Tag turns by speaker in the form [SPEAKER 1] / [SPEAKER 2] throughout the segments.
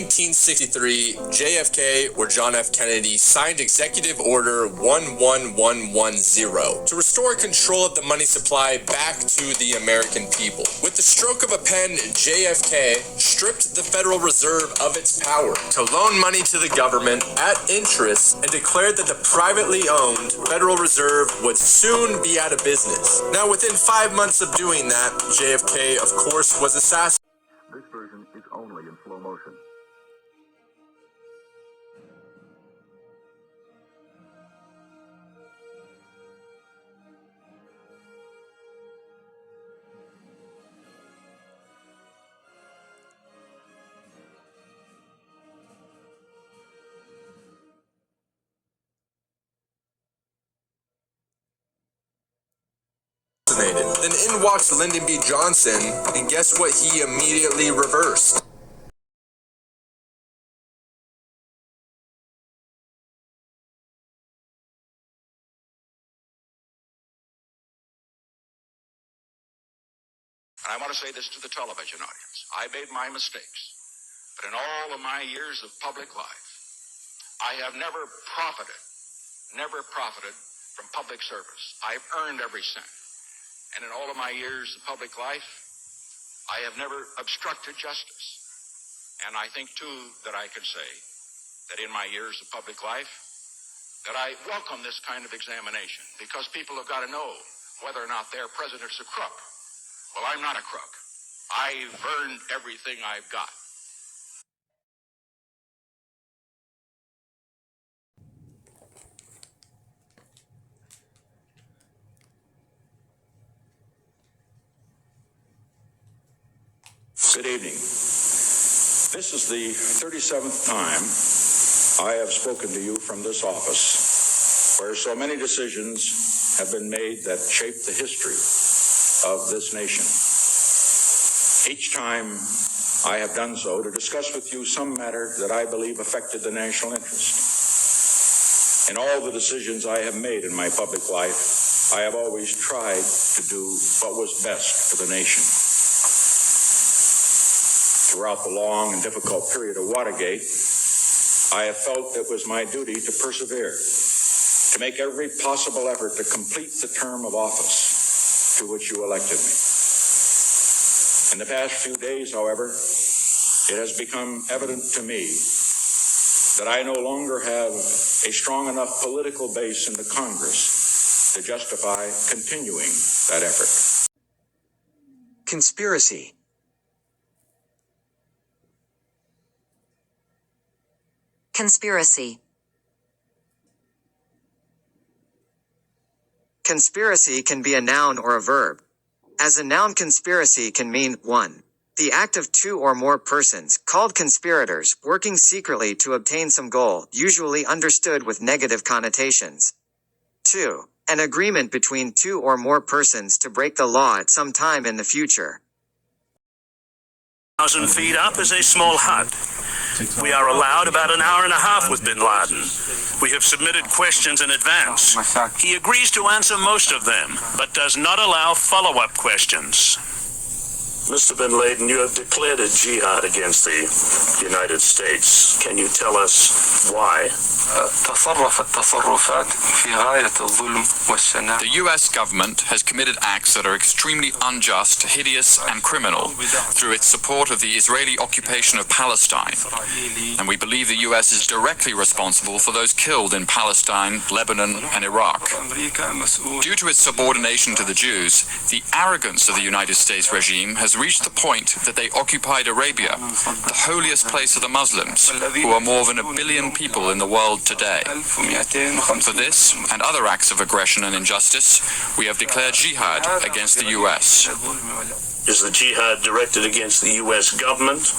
[SPEAKER 1] 1963, JFK, or John F. Kennedy, signed Executive Order 11110 to restore control of the money supply back to the American people. With the stroke of a pen, JFK stripped the Federal Reserve of its power to loan money to the government at interest and declared that the privately owned Federal Reserve would soon be out of business. Now, within 5 months of doing that, JFK, of course, was assassinated.
[SPEAKER 2] This version is only in slow motion.
[SPEAKER 1] Then in walks Lyndon B. Johnson, and guess what he immediately reversed?
[SPEAKER 3] And I want to say this to the television audience. I made my mistakes, but in all of my years of public life, I have never profited from public service. I've earned every cent. And in all of my years of public life, I have never obstructed justice. And I think, too, that I can say that in my years of public life, that I welcome this kind of examination, because people have got to know whether or not their president's a crook. Well, I'm not a crook. I've earned everything I've got.
[SPEAKER 4] Good evening. This is the 37th time I have spoken to you from this office, where so many decisions have been made that shape the history of this nation. Each time I have done so to discuss with you some matter that I believe affected the national interest. In all the decisions I have made in my public life, I have always tried to do what was best for the nation. Throughout the long and difficult period of Watergate, I have felt it was my duty to persevere, to make every possible effort to complete the term of office to which you elected me. In the past few days, however, it has become evident to me that I no longer have a strong enough political base in the Congress to justify continuing that effort.
[SPEAKER 5] Conspiracy.
[SPEAKER 6] Conspiracy.
[SPEAKER 5] Conspiracy can be a noun or a verb. As a noun, conspiracy can mean 1. The act of 2 or more persons, called conspirators, working secretly to obtain some goal, usually understood with negative connotations. 2. An agreement between 2 or more persons to break the law at some time in the future.
[SPEAKER 7] 1,000 feet up is a small hut. We are allowed about an hour and a half with bin Laden. We have submitted questions in advance. He agrees to answer most of them, but does not allow follow-up questions. Mr. bin Laden, you have declared a jihad against the United States. Can you tell us why?
[SPEAKER 8] The U.S. government has committed acts that are extremely unjust, hideous, and criminal through its support of the Israeli occupation of Palestine. And we believe the U.S. is directly responsible for those killed in Palestine, Lebanon, and Iraq. Due to its subordination to the Jews, the arrogance of the United States regime has reached the point that they occupied Arabia, the holiest place of the Muslims, who are more than 1 billion people in the world today. For this and other acts of aggression and injustice, we have declared jihad against the U.S.
[SPEAKER 7] Is the jihad directed against the U.S. government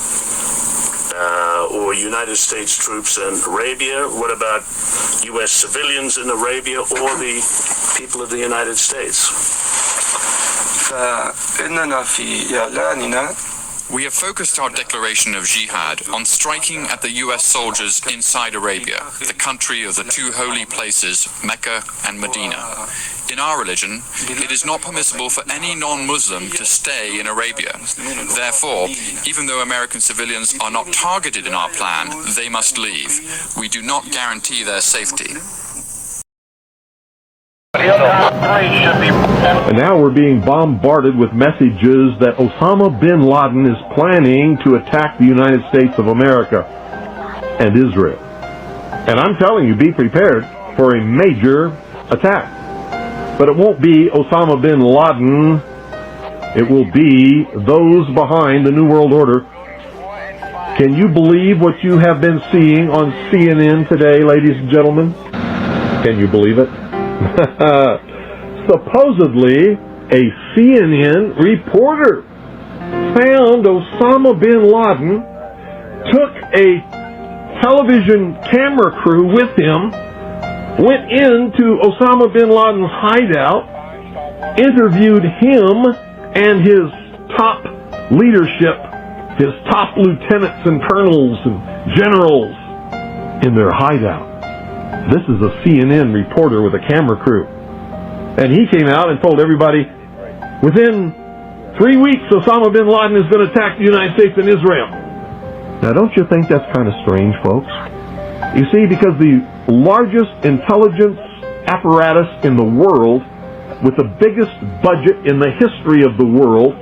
[SPEAKER 7] or United States troops in Arabia? What about U.S. civilians in Arabia or the people of the United States?
[SPEAKER 8] We have focused our declaration of jihad on striking at the US soldiers inside Arabia, the country of the two holy places, Mecca and Medina. In our religion, it is not permissible for any non-Muslim to stay in Arabia. Therefore, even though American civilians are not targeted in our plan, they must leave. We do not guarantee their safety.
[SPEAKER 6] And now we're being bombarded with messages that Osama bin Laden is planning to attack the United States of America and Israel. And I'm telling you, be prepared for a major attack. But it won't be Osama bin Laden. It will be those behind the New World Order. Can you believe what you have been seeing on CNN today, ladies and gentlemen? Can you believe it? Supposedly, a CNN reporter found Osama bin Laden, took a television camera crew with him, went into Osama bin Laden's hideout, interviewed him and his top leadership, his top lieutenants and colonels and generals in their hideout. This is a CNN reporter with a camera crew. And he came out and told everybody, within 3 weeks, Osama bin Laden is going to attack the United States and Israel. Now, don't you think that's kind of strange, folks? You see, because the largest intelligence apparatus in the world, with the biggest budget in the history of the world,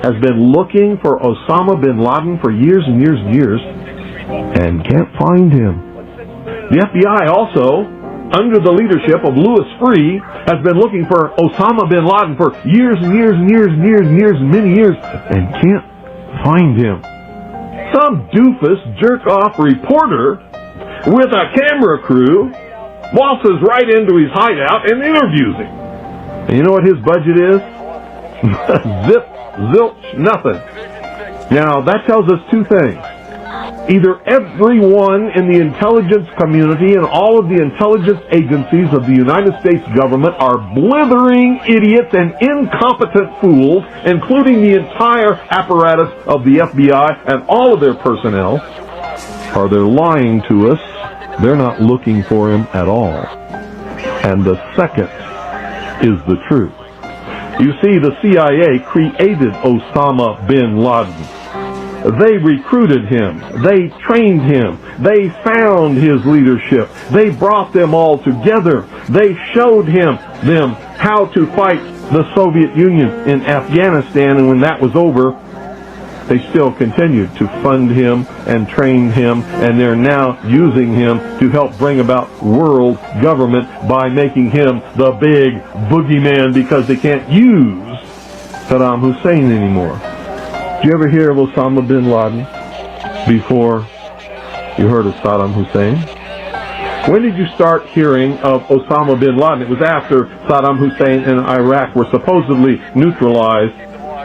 [SPEAKER 6] has been looking for Osama bin Laden for years and years and years, and can't find him. The FBI also, under the leadership of Louis Freeh, has been looking for Osama bin Laden for years and years and years and years and years and many years, and can't find him. Some doofus jerk-off reporter with a camera crew waltzes right into his hideout and interviews him. And you know what his budget is? Zip, zilch, nothing. Now, that tells us two things. Either everyone in the intelligence community and all of the intelligence agencies of the United States government are blithering idiots and incompetent fools, including the entire apparatus of the FBI and all of their personnel, or they're lying to us. They're not looking for him at all. And the second is the truth. You see, the CIA created Osama bin Laden. They recruited him. They trained him. They found his leadership. They brought them all together. They showed them how to fight the Soviet Union in Afghanistan, and when that was over, they still continued to fund him and train him, and they're now using him to help bring about world government by making him the big boogeyman because they can't use Saddam Hussein anymore. Did you ever hear of Osama bin Laden before you heard of Saddam Hussein? When did you start hearing of Osama bin Laden? It was after Saddam Hussein and Iraq were supposedly neutralized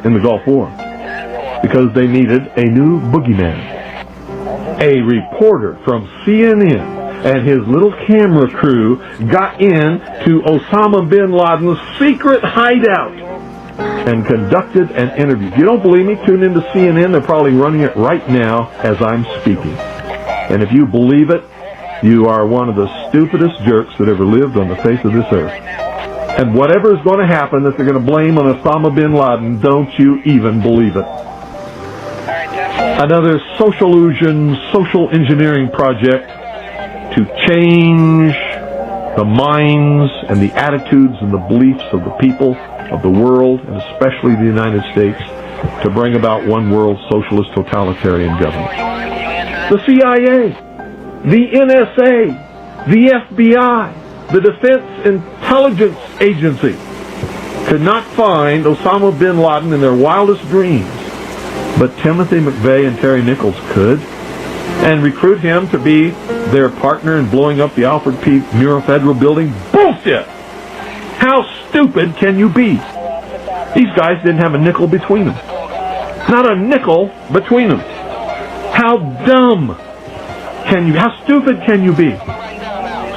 [SPEAKER 6] in the Gulf War, because they needed a new boogeyman. A reporter from CNN and his little camera crew got into Osama bin Laden's secret hideout and conducted an interview. If you don't believe me, tune into CNN. They're probably running it right now as I'm speaking. And if you believe it, you are one of the stupidest jerks that ever lived on the face of this earth. And whatever is going to happen that they're going to blame on Osama bin Laden, don't you even believe it. Another social illusion, social engineering project to change the minds and the attitudes and the beliefs of the people of the world, and especially the United States, to bring about one world socialist totalitarian government. The CIA, the NSA, the FBI, the Defense Intelligence Agency could not find Osama bin Laden in their wildest dreams. But Timothy McVeigh and Terry Nichols could, and recruit him to be their partner in blowing up the Alfred P. Murrah Federal Building. Bullshit! How stupid can you be? These guys didn't have a nickel between them. Not a nickel between them. How dumb can you, how stupid can you be?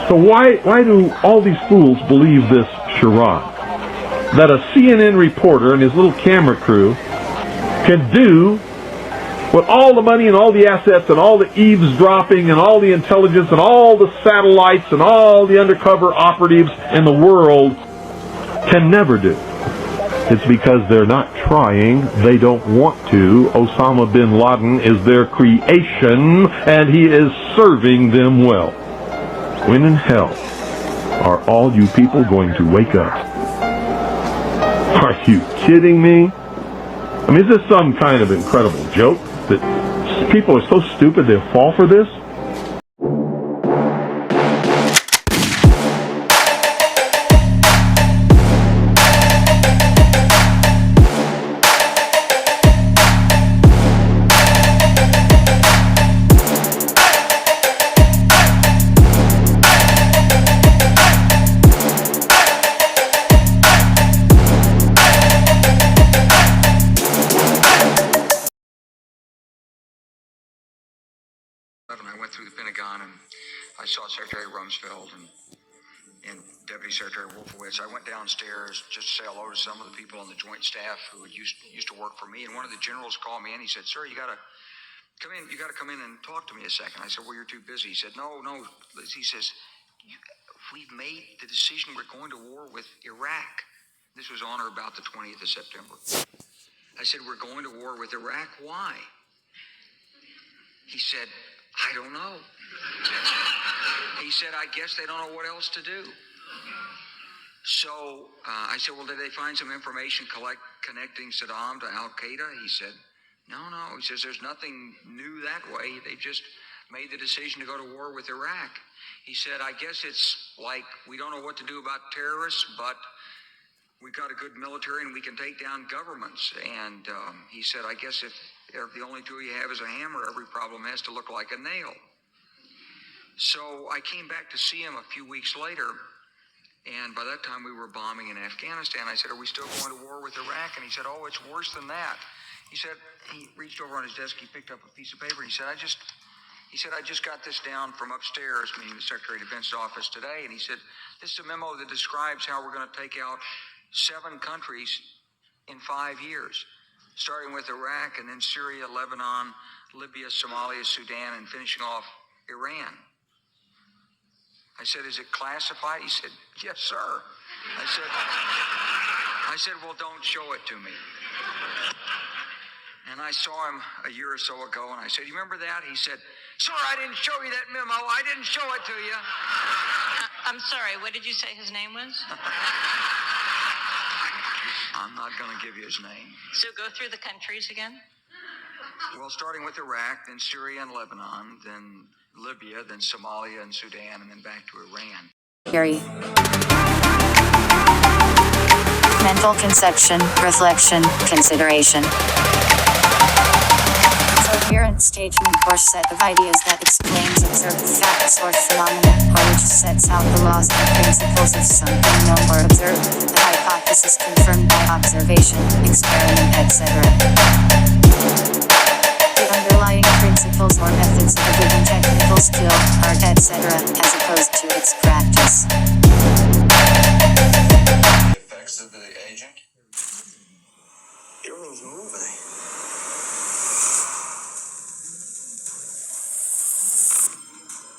[SPEAKER 6] So why do all these fools believe this charade? That a CNN reporter and his little camera crew can do with all the money and all the assets and all the eavesdropping and all the intelligence and all the satellites and all the undercover operatives in the world, can never do. It's because they're not trying. They don't want to. Osama bin Laden is their creation, and he is serving them well. When in hell are all you people going to wake up? Are you kidding me? I mean, is this some kind of incredible joke that people are so stupid they'll fall for this?
[SPEAKER 3] I went through the Pentagon and I saw Secretary Rumsfeld and Deputy Secretary Wolfowitz. I went downstairs just to say hello to some of the people on the Joint Staff who used to work for me. And one of the generals called me in. He said, "Sir, you got to come in. You got to come in and talk to me a second." I said, "Well, you're too busy." He said, No. He says, "We've made the decision. We're going to war with Iraq." This was on or about the 20th of September. I said, "We're going to war with Iraq. Why?" He said, "I don't know." He said, "I guess they don't know what else to do." So I said, "Well, did they find some information connecting Saddam to Al-Qaeda?" He said, No. He says, "There's nothing new that way. They just made the decision to go to war with Iraq." He said, "I guess it's like we don't know what to do about terrorists, but we've got a good military and we can take down governments." And he said, "I guess if the only tool you have is a hammer, every problem has to look like a nail." So I came back to see him a few weeks later, and by that time we were bombing in Afghanistan. I said, "Are we still going to war with Iraq?" And he said, "Oh, it's worse than that." He said, he reached over on his desk, he picked up a piece of paper, and he said, I just got this down from upstairs," meaning the Secretary of Defense's office today, and he said, "This is a memo that describes how we're going to take out 7 countries in 5 years, starting with Iraq and then Syria, Lebanon, Libya, Somalia, Sudan, and finishing off Iran." I said, "Is it classified?" He said, "Yes, sir." I said, "Well, don't show it to me." And I saw him a year or so ago, and I said, "You remember that?" He said, "Sir, I didn't show you that memo. I didn't show it to you."
[SPEAKER 9] I'm sorry, what did you say his name was?
[SPEAKER 3] I'm not going to give you his name.
[SPEAKER 9] So go through the countries again.
[SPEAKER 3] Well, starting with Iraq, then Syria and Lebanon, then Libya, then Somalia and Sudan, and then back to Iran.
[SPEAKER 10] Gary. Mental conception, reflection, consideration. Coherent statement or set of ideas that explains observed facts or phenomena, or which sets out the laws and principles of something known or observed, the hypothesis confirmed by observation, experiment, etc. The underlying principles or methods of a given technical skill, art, etc., as opposed to its practice.
[SPEAKER 3] The effects of the agent?
[SPEAKER 11] Everyone's moving.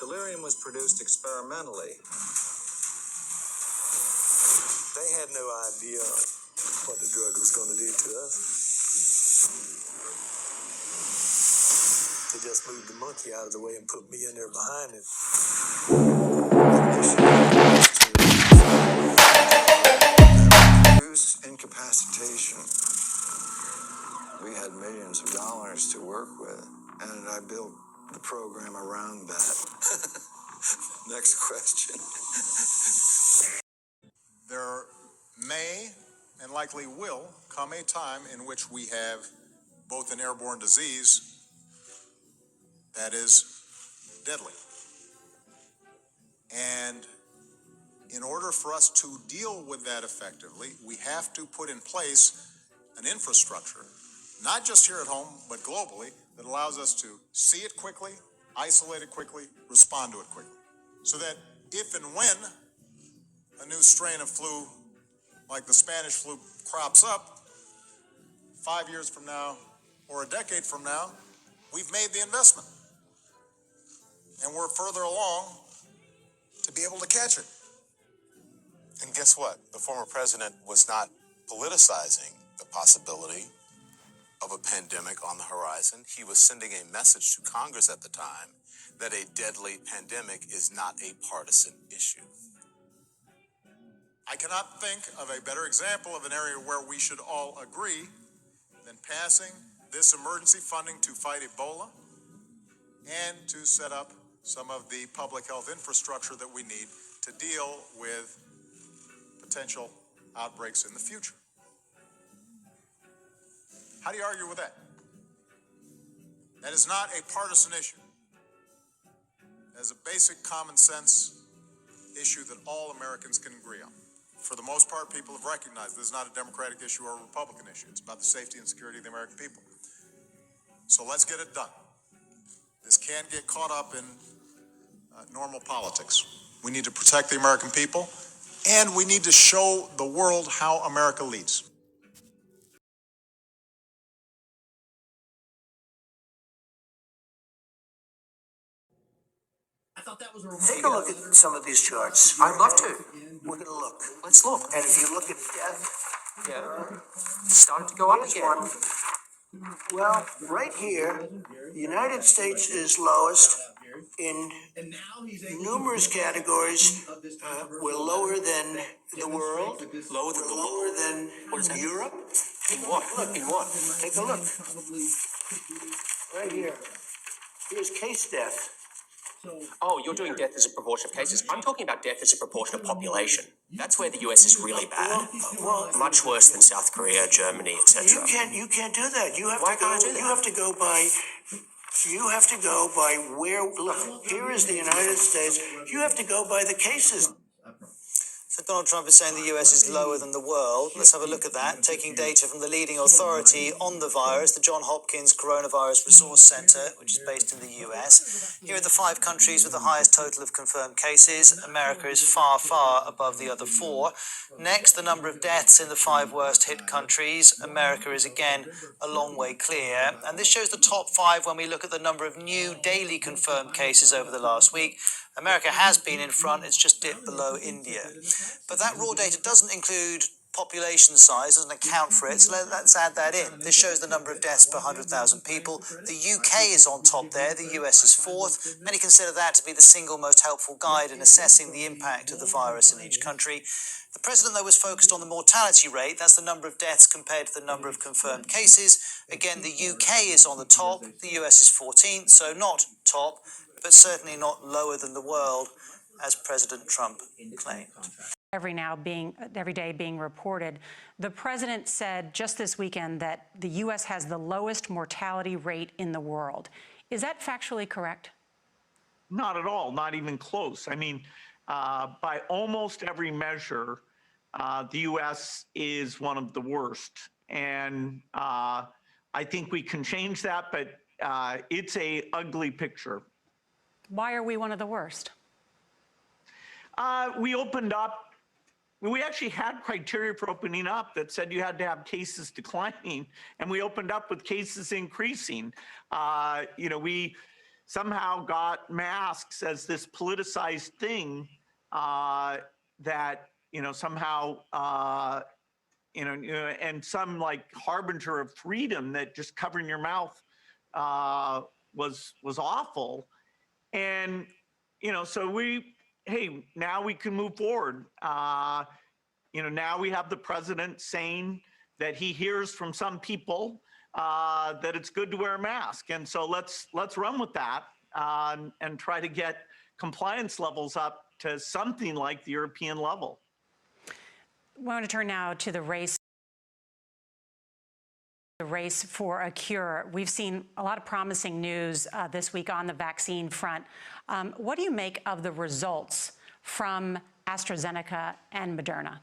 [SPEAKER 11] Delirium was produced experimentally. They had no idea what the drug was going to do to us. They just moved the monkey out of the way and put me in there behind it.
[SPEAKER 12] Produce incapacitation. We had millions of dollars to work with, and I built the program around that. Next question.
[SPEAKER 13] There may and likely will come a time in which we have both an airborne disease that is deadly. And in order for us to deal with that effectively, we have to put in place an infrastructure, not just here at home, but globally, that allows us to see it quickly, isolate it quickly, respond to it quickly. So that if and when a new strain of flu, like the Spanish flu, crops up 5 years from now or a decade from now, we've made the investment. And we're further along to be able to catch it.
[SPEAKER 14] And guess what? The former president was not politicizing the possibility of a pandemic on the horizon. He was sending a message to Congress at the time that a deadly pandemic is not a partisan issue.
[SPEAKER 13] I cannot think of a better example of an area where we should all agree than passing this emergency funding to fight Ebola and to set up some of the public health infrastructure that we need to deal with potential outbreaks in the future. How do you argue with that? That is not a partisan issue. That is a basic common sense issue that all Americans can agree on. For the most part, people have recognized this is not a Democratic issue or a Republican issue. It's about the safety and security of the American people. So let's get it done. This can't get caught up in normal politics. We need to protect the American people, and we need to show the world how America leads.
[SPEAKER 11] Take a look at some of these charts.
[SPEAKER 15] I'd love to.
[SPEAKER 11] We're going to look.
[SPEAKER 15] Let's look.
[SPEAKER 11] And if you look at death,
[SPEAKER 15] It's starting to go up
[SPEAKER 11] here's
[SPEAKER 15] again.
[SPEAKER 11] one. Well, right here, the United States is lowest in numerous categories. We're lower than the world.
[SPEAKER 15] Lower than
[SPEAKER 11] We're
[SPEAKER 15] the
[SPEAKER 11] lower
[SPEAKER 15] world.
[SPEAKER 11] than
[SPEAKER 15] What is that?
[SPEAKER 11] Europe.
[SPEAKER 15] In what?
[SPEAKER 11] Look.
[SPEAKER 15] In what?
[SPEAKER 11] Take a look. Right here. Here's case death.
[SPEAKER 15] Oh, you're doing death as a proportion of cases. I'm talking about death as a proportion of population. That's where the US is really bad.
[SPEAKER 11] Well,
[SPEAKER 15] Much worse than South Korea, Germany, etc.
[SPEAKER 11] you can't do that. You have
[SPEAKER 15] Why
[SPEAKER 11] to go.
[SPEAKER 15] can't I do that?
[SPEAKER 11] You have to go by. You have to go by where. Look, here is the United States. You have to go by the cases.
[SPEAKER 16] So Donald Trump is saying the US is lower than the world. Let's have a look at that. Taking data from the leading authority on the virus, the Johns Hopkins Coronavirus Resource Center, which is based in the US. Here are the 5 countries with the highest total of confirmed cases. America is far, far above the other 4. Next, the number of deaths in the 5 worst hit countries. America is again a long way clear. And this shows the top 5 when we look at the number of new daily confirmed cases over the last week. America has been in front, it's just dipped below India. But that raw data doesn't include population size, doesn't account for it, so let's add that in. This shows the number of deaths per 100,000 people. The UK is on top there, the US is 4th. Many consider that to be the single most helpful guide in assessing the impact of the virus in each country. The president, though, was focused on the mortality rate. That's the number of deaths compared to the number of confirmed cases. Again, the UK is on the top, the US is 14th, so not top, but certainly not lower than the world, as President Trump claimed.
[SPEAKER 17] Every day being reported. The president said just this weekend that the U.S. has the lowest mortality rate in the world. Is that factually correct?
[SPEAKER 18] Not at all, not even close. I mean, by almost every measure, the U.S. is one of the worst. And I think we can change that, but it's an ugly picture.
[SPEAKER 17] Why are we one of the worst?
[SPEAKER 18] We actually had criteria for opening up that said you had to have cases declining, and we opened up with cases increasing. We somehow got masks as this politicized thing that, somehow, and some like harbinger of freedom that just covering your mouth was awful. And, so now we can move forward. Now we have the president saying that he hears from some people that it's good to wear a mask. And so let's run with that and try to get compliance levels up to something like the European level.
[SPEAKER 17] I want to turn now to the race for a cure. We've seen a lot of promising news this week on the vaccine front. What do you make of the results from AstraZeneca and Moderna?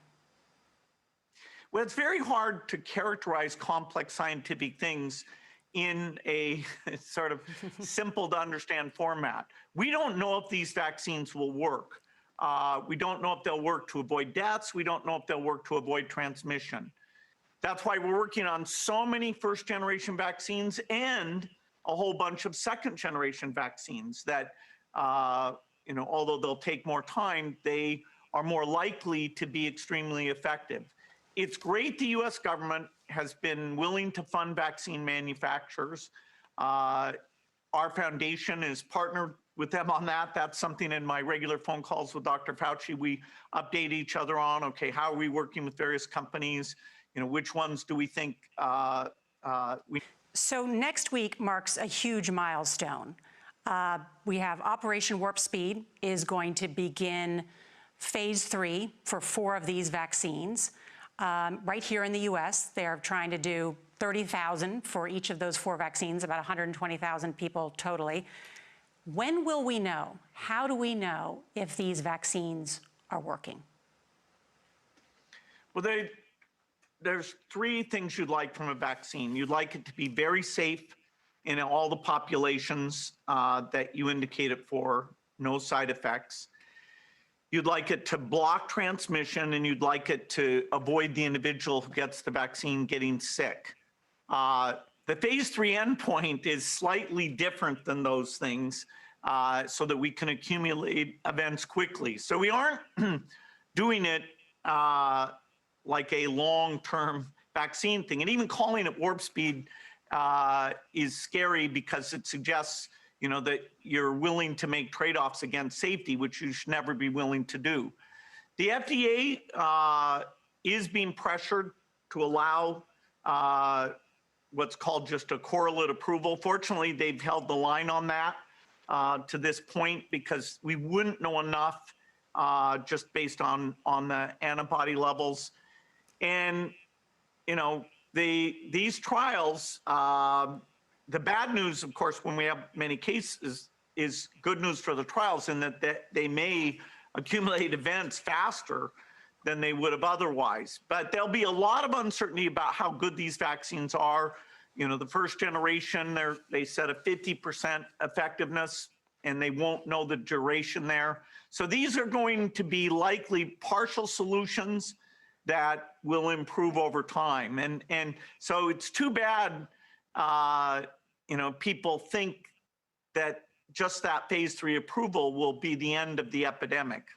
[SPEAKER 18] Well, it's very hard to characterize complex scientific things in a sort of simple to understand format. We don't know if these vaccines will work. We don't know if they'll work to avoid deaths. We don't know if they'll work to avoid transmission. That's why we're working on so many first-generation vaccines and a whole bunch of second generation vaccines that, although they'll take more time, they are more likely to be extremely effective. It's great the US government has been willing to fund vaccine manufacturers. Our foundation is partnered with them on that. That's something in my regular phone calls with Dr. Fauci, we update each other on, okay, how are we working with various companies? Which ones do we think
[SPEAKER 17] So next week marks a huge milestone. We have Operation Warp Speed is going to begin phase 3 for 4 of these vaccines. Right here in the US, they're trying to do 30,000 for each of those 4 vaccines, about 120,000 people totally. When will we know? How do we know if these vaccines are working?
[SPEAKER 18] Well, there's 3 things you'd like from a vaccine. You'd like it to be very safe in all the populations that you indicated for, no side effects. You'd like it to block transmission, and you'd like it to avoid the individual who gets the vaccine getting sick. The phase 3 endpoint is slightly different than those things so that we can accumulate events quickly. So we aren't doing it like a long-term vaccine thing. And even calling it warp speed is scary because it suggests that you're willing to make trade-offs against safety, which you should never be willing to do. The FDA is being pressured to allow what's called just a correlate approval. Fortunately, they've held the line on that to this point because we wouldn't know enough just based on the antibody levels. And, these trials, the bad news, of course, when we have many cases is good news for the trials in that they may accumulate events faster than they would have otherwise. But there'll be a lot of uncertainty about how good these vaccines are. The first generation, they said a 50% effectiveness, and they won't know the duration there. So these are going to be likely partial solutions that will improve over time. And so it's too bad, people think that just that phase 3 approval will be the end of the epidemic.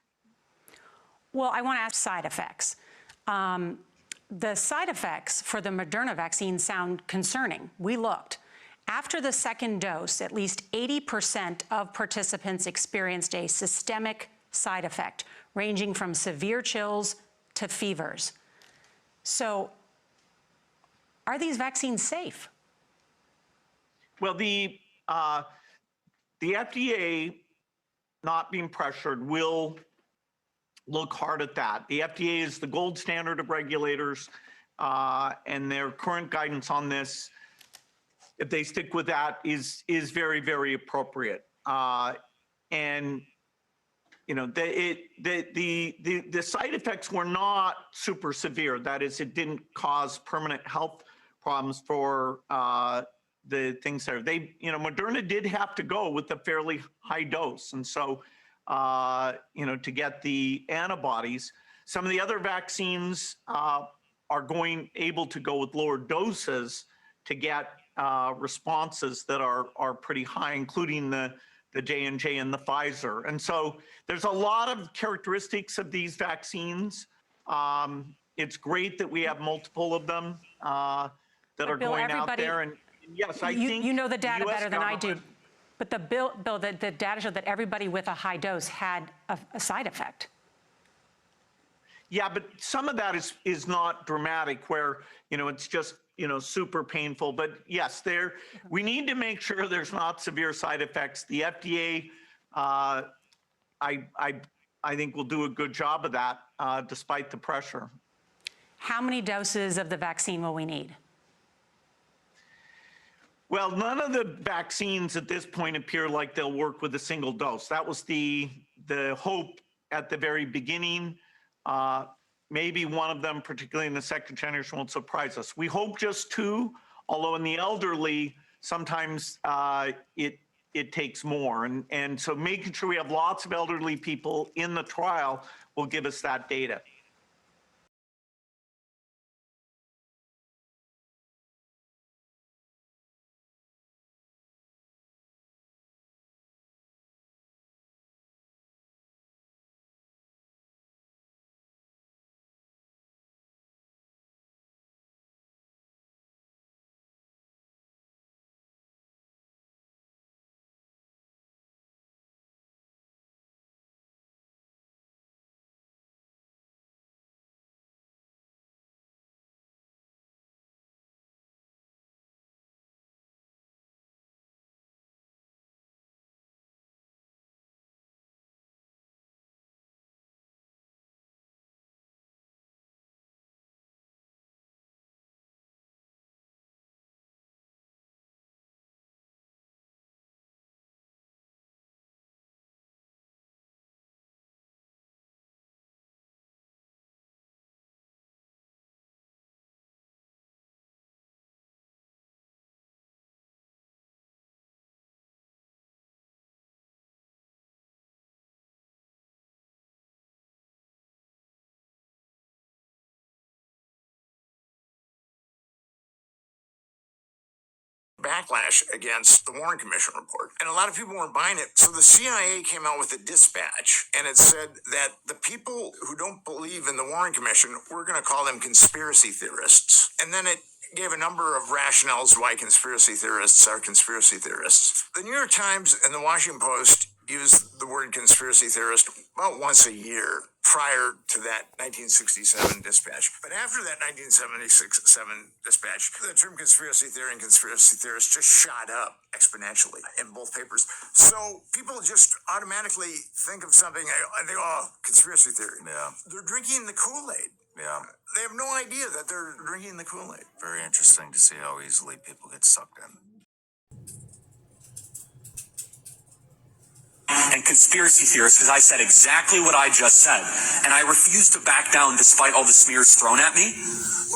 [SPEAKER 17] Well, I want to ask side effects. The side effects for the Moderna vaccine sound concerning. We looked. After the second dose, at least 80% of participants experienced a systemic side effect, ranging from severe chills to fevers. So, are these vaccines safe?
[SPEAKER 18] Well, the FDA, not being pressured, will look hard at that. The FDA is the gold standard of regulators, and their current guidance on this, if they stick with that, is very, very appropriate. And the side effects were not super severe. That is, it didn't cause permanent health problems for the things there. Moderna did have to go with a fairly high dose, and so to get the antibodies. Some of the other vaccines are able to go with lower doses to get responses that are pretty high, including the J&J and the Pfizer. And so there's a lot of characteristics of these vaccines. It's great that we have multiple of them that are
[SPEAKER 17] Bill,
[SPEAKER 18] going out there. And yes, I think
[SPEAKER 17] you know the data better than I do. But the data showed that everybody with a high dose had a side effect.
[SPEAKER 18] Yeah, but some of that is not dramatic, where it's just super painful. But yes, we need to make sure there's not severe side effects. The FDA, I think, will do a good job of that, despite the pressure.
[SPEAKER 17] How many doses of the vaccine will we need?
[SPEAKER 18] Well, none of the vaccines at this point appear like they'll work with a single dose. That was the hope at the very beginning. Maybe one of them, particularly in the second generation, won't surprise us. We hope just 2, although in the elderly, sometimes it takes more. And so making sure we have lots of elderly people in the trial will give us that data.
[SPEAKER 19] backlash against the Warren Commission report. And a lot of people weren't buying it. So the CIA came out with a dispatch, and it said that the people who don't believe in the Warren Commission, we're going to call them conspiracy theorists. And then it gave a number of rationales why conspiracy theorists are conspiracy theorists. The New York Times and the Washington Post use the word conspiracy theorist about once a year prior to that 1967 dispatch. But after that 1976-7 dispatch, the term conspiracy theory and conspiracy theorist just shot up exponentially in both papers. So people just automatically think of something, they go, oh, conspiracy theory.
[SPEAKER 20] Yeah.
[SPEAKER 19] They're drinking the Kool-Aid.
[SPEAKER 20] Yeah.
[SPEAKER 19] They have no idea that they're drinking the Kool-Aid.
[SPEAKER 20] Very interesting to see how easily people get sucked in.
[SPEAKER 21] And conspiracy theorists, because I said exactly what I just said. And I refuse to back down despite all the smears thrown at me,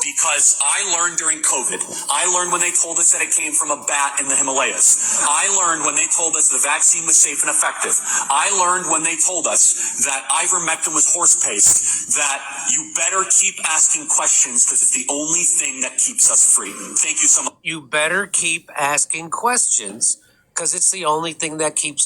[SPEAKER 21] because I learned during COVID. I learned when they told us that it came from a bat in the Himalayas. I learned when they told us the vaccine was safe and effective. I learned when they told us that ivermectin was horse paste, that you better keep asking questions because it's the only thing that keeps us free. Thank you so much.
[SPEAKER 22] You better keep asking questions because it's the only thing that keeps us